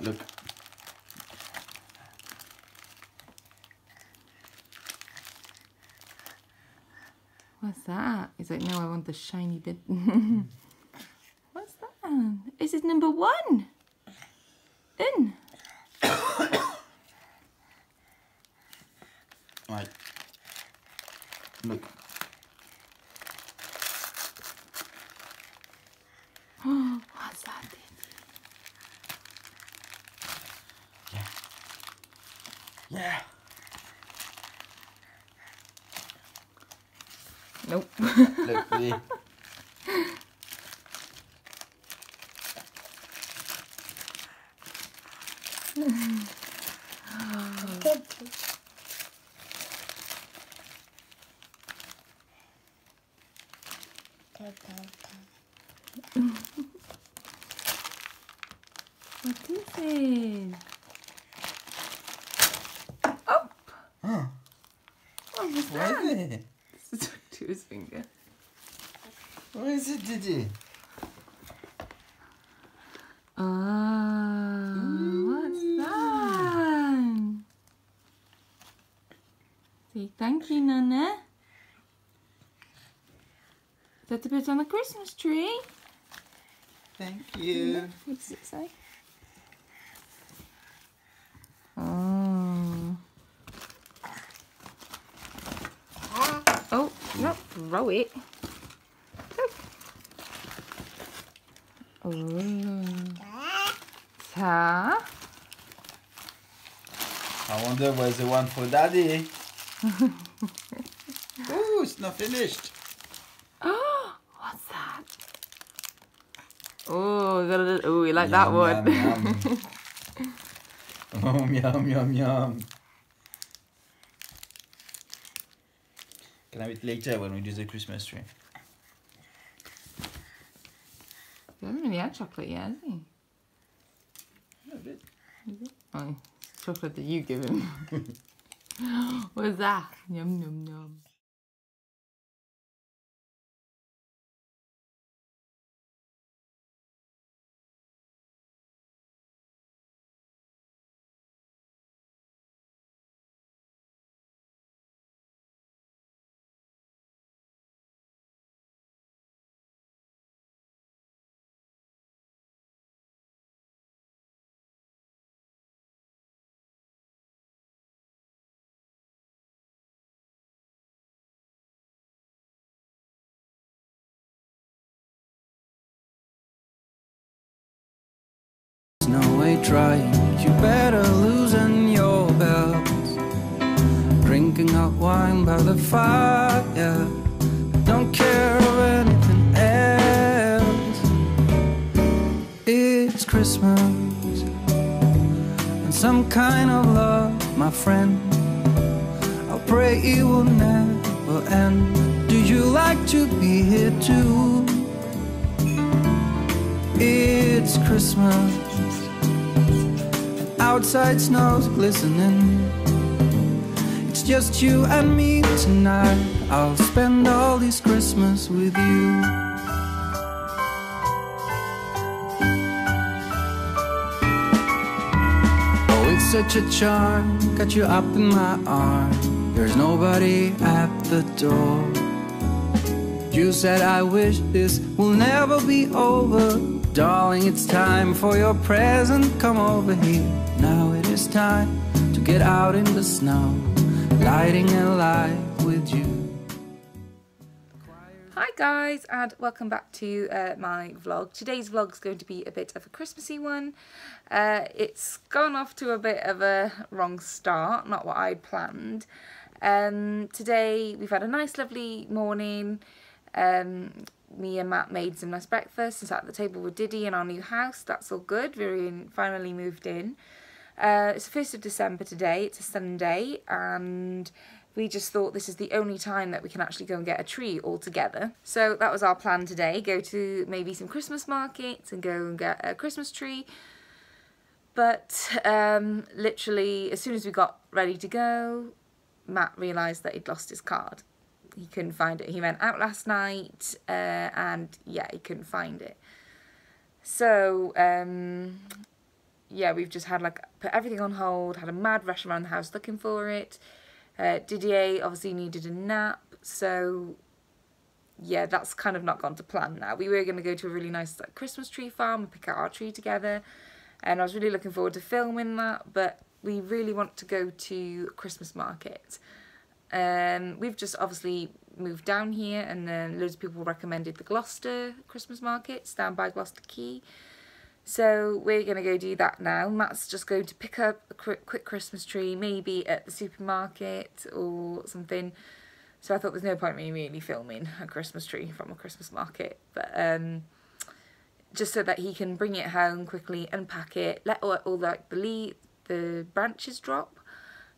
Look. What's that? He's like, no, I want the shiny bit. What's that? Is it number 1? In. Right. Look. Oh, what's that? Yeah. Yeah. Nope. Look, see. What is it? Oh! Huh. What was What that? is it? This is to his finger. What is it, Didi? Oh, what's that? Say thank you, Nana. Is that the bit on the Christmas tree? Thank you. What does it say? Oh. Oh, not throw it. Oh. Ta. I wonder where's the one for Daddy. Ooh, it's not finished. Oh, what's that? Oh, you like Yum, that one? Yum, yum. Yum, yum, yum. Can I have it later when we do the Christmas tree? He hasn't really had chocolate yet, has he? A bit. Oh, it's chocolate that you give him. What is that? Yum, yum, yum. No way trying, you better loosen your belts. Drinking hot wine by the fire, don't care of anything else. It's Christmas and some kind of love, my friend. I'll pray it will never end. Do you like to be here too? It's Christmas, outside snow's glistening. It's just you and me tonight. I'll spend all this Christmas with you. Oh, it's such a charm, got you up in my arm. There's nobody at the door. You said I wish this will never be over. Darling, it's time for your present, come over here. Now it is time to get out in the snow, lighting a light with you. Hi guys, and welcome back to my vlog. Today's vlog is going to be a bit of a Christmassy one. It's gone off to a bit of a wrong start, not what I'd planned. Today we've had a nice lovely morning. Me and Matt made some nice breakfast and sat at the table with Diddy in our new house. That's all good. We're finally moved in. It's the 1st of December today. It's a Sunday, and we just thought this is the only time that we can actually go and get a tree all together. So that was our plan today. Go to maybe some Christmas markets and go and get a Christmas tree. But literally, as soon as we got ready to go, Matt realised that he'd lost his card. He couldn't find it. He went out last night and yeah, he couldn't find it. So yeah, we've just had like put everything on hold, had a mad rush around the house looking for it. Didier obviously needed a nap, so yeah, that's kind of not gone to plan now. We were going to go to a really nice like Christmas tree farm and pick out our tree together, and I was really looking forward to filming that, but we really want to go to Christmas market. We've just obviously moved down here, and then loads of people recommended the Gloucester Christmas markets down by Gloucester Quay. So we're going to go do that now. Matt's just going to pick up a quick Christmas tree, maybe at the supermarket or something. So I thought there's no point in me really filming a Christmas tree from a Christmas market. But just so that he can bring it home quickly, unpack it, let all like the branches drop.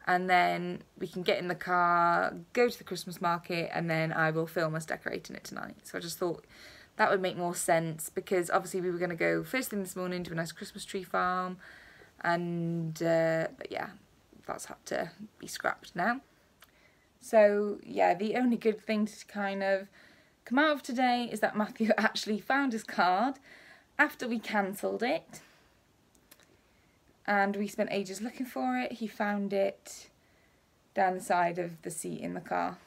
And then we can get in the car, go to the Christmas market, and then I will film us decorating it tonight. So I just thought that would make more sense, because obviously we were going to go first thing this morning to a nice Christmas tree farm, and but yeah, that's had to be scrapped now. So yeah, the only good thing to kind of come out of today is that Matthew actually found his card after we cancelled it, and we spent ages looking for it. He found it down the side of the seat in the car.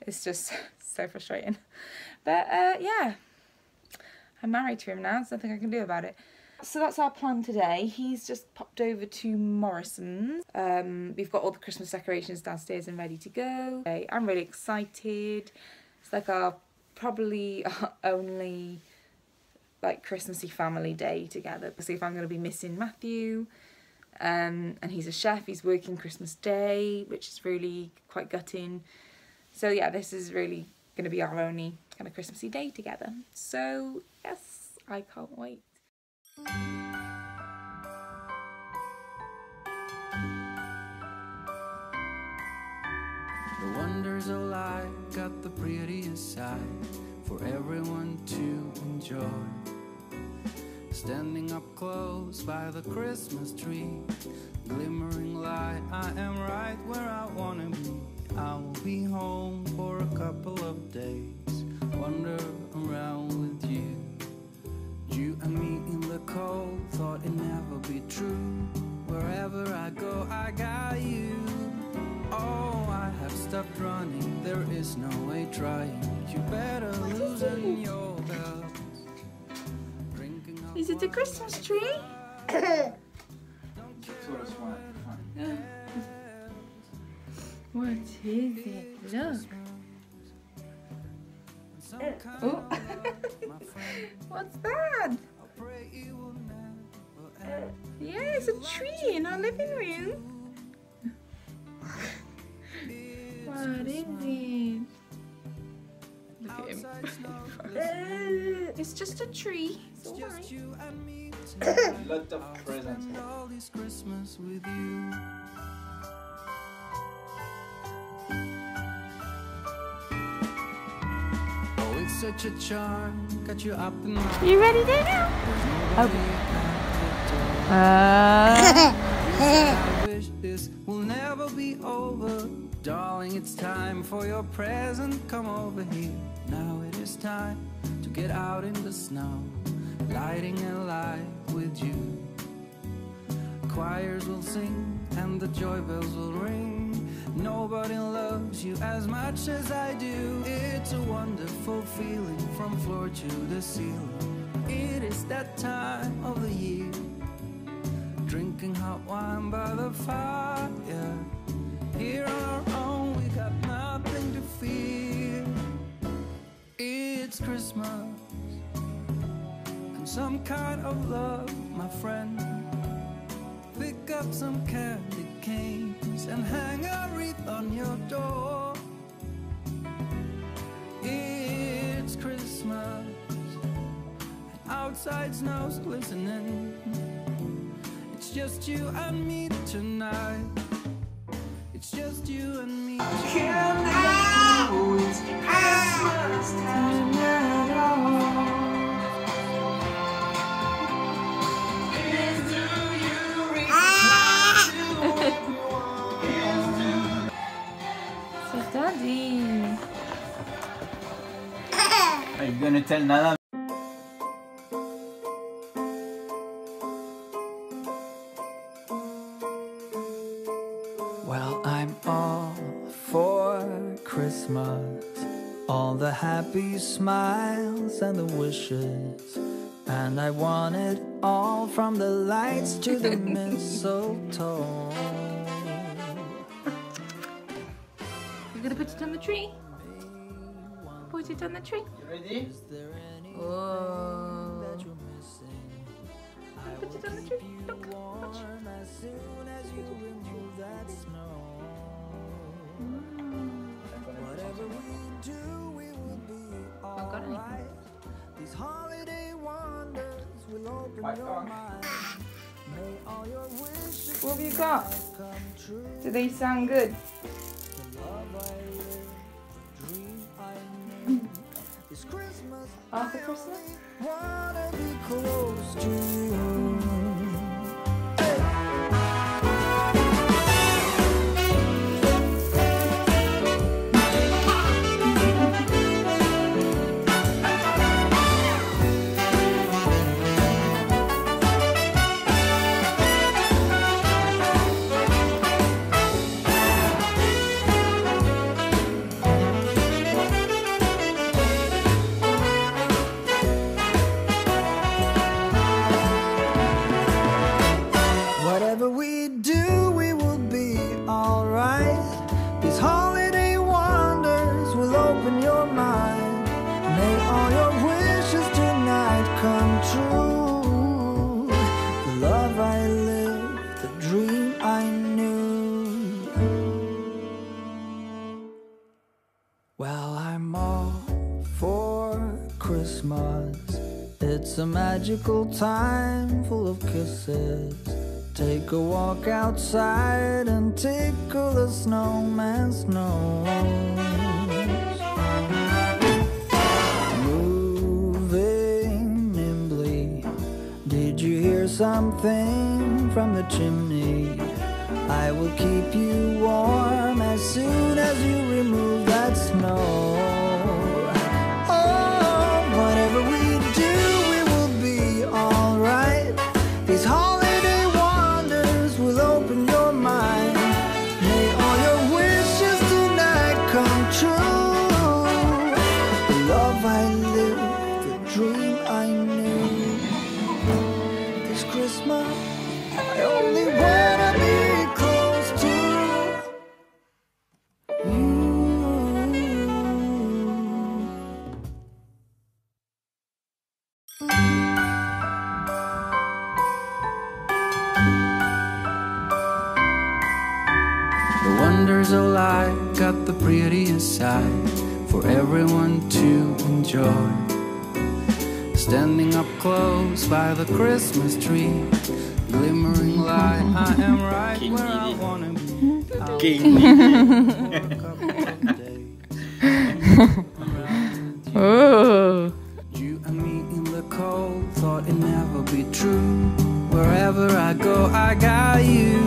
It's just so frustrating, but yeah, I'm married to him now, so there's nothing I can do about it. So that's our plan today. He's just popped over to Morrison's. We've got all the Christmas decorations downstairs and ready to go. I'm really excited. It's like probably our only like Christmassy family day together. See if I'm going to be missing Matthew. And he's a chef. He's working Christmas Day, which is really quite gutting. So yeah, this is really going to be our only kind of Christmassy day together. So yes, I can't wait. The wonders of life got the prettiest side for everyone to enjoy. Standing up close by the Christmas tree, glimmering light, I am right where I wanna be. I will be home for a couple of days, wander around with you. You and me in the cold, thought it'd never be true. Wherever I go, I got you. Oh, I have stopped running, there is no way trying. You better loosen your belt. Is it a Christmas tree? What is it? Look. Oh. What's that? Yeah, it's a tree in our living room. What is it? Look at him. It's just a tree. It's alright. A lot of presents. Oh, it's such a charm, got you up in my. You ready there now? I wish this will never be over. Darling, it's time for your present. Come over here. Now it is time to get out in the snow, lighting a light with you. Choirs will sing and the joy bells will ring. Nobody loves you as much as I do. It's a wonderful feeling from floor to the ceiling. It is that time of the year, drinking hot wine by the fire. Here on our own, we got nothing to fear. It's Christmas and some kind of love, my friend. Pick up some candy canes and hang a wreath on your door. It's Christmas and outside snow's glistening. It's just you and me tonight. It's just you and me. I can't know it's Christmas time at all. So Daddy. Are you gonna tell Nana? all the happy smiles and the wishes. And I want it all, from the lights to the mistletoe. You're gonna put it on the tree? Put it on the tree. You ready? Oh. Put it on the tree. Look, watch. As soon as you remove that snow. Whatever we do, we will be alright. These holiday wonders will open your mind. May all your wishes What have you got? come true. Do they sound good? The love I live, the dream I knew. This Christmas, After Christmas? I wanna be close to you. Whatever we do, we will be alright. These holiday wonders will open your mind. May all your wishes tonight come true. The love I lived, the dream I knew. Well, I'm all for Christmas. It's a magical time full of kisses. Take a walk outside and tickle the snowman's nose. Moving nimbly, did you hear something from the chimney? I will keep you warm as soon as you remove that snow. Oh, whatever we do, we will be alright. These holiday wonders will open your mind. May all your wishes tonight come true. The love I lived, the dream I knew. This Christmas, I only wanna be close to you. The wonders of life got the prettiest side for everyone to enjoy. Standing up close by the Christmas tree, glimmering light, I am right where I wanna be. I'll be for a couple of days. Oh. You and me in the cold, thought it'd never be true. Wherever I go, I got you.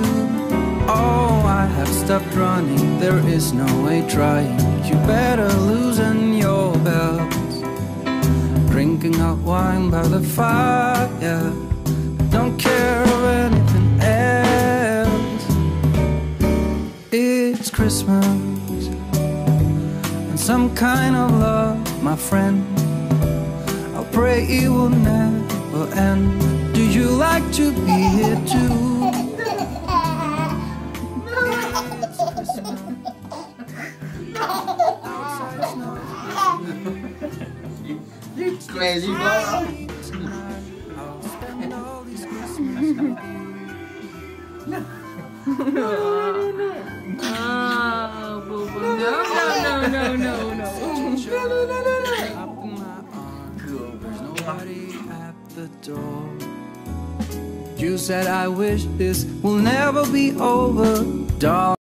Oh, I have stopped running, there is no way trying. You better loosen your belts. Drinking hot wine by the fire, don't care of anything else. It's Christmas, and some kind of love, my friend. I'll pray it will never end. Do you like to be here too? You crazy boy. You said I wish this will never be over, darling.